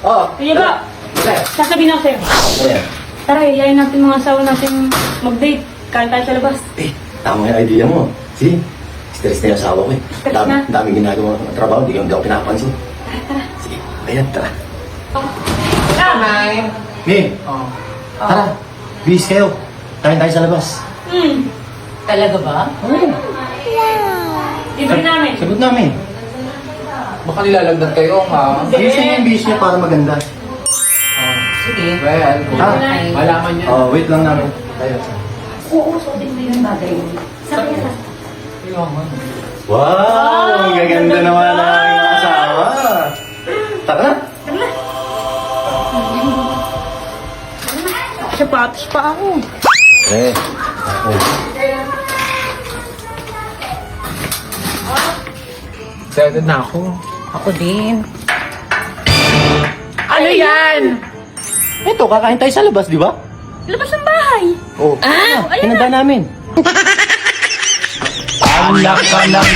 Oh. Kuya ba? Sasabihin ako sa'yo. Ayan. Tara, yayain natin mga asawa natin mag-date. Kain tayo sa labas. Eh, tama yung idea mo. See? Stress na yung asawa ko eh. Stress na? Dami ginagawa ng trabaho, hindi ako pinapansin. Sige, ayan, tara. Nay. May, tara. Bis kayo. Kain tayo sa labas. Talaga ba? Oo. Libre namin. Sagot namin. Baka nilalagdag kayo, ha? Ayusin niyo yung bis niya para maganda. Sige. Well, Ah. malaman niya. Oh, wait lang namin. Tayo. Oo, suotin mo yung bagay. Sabi niya Wow! Ang gaganda naman ng mga asawa. Tara na. sapatos pa ako. Eh. Excited na ako. Ako din. Ano yan? Ito, kakain tayo sa labas, di ba? Labas ng bahay. Oh. ayun Pinanda namin. Anak ka ng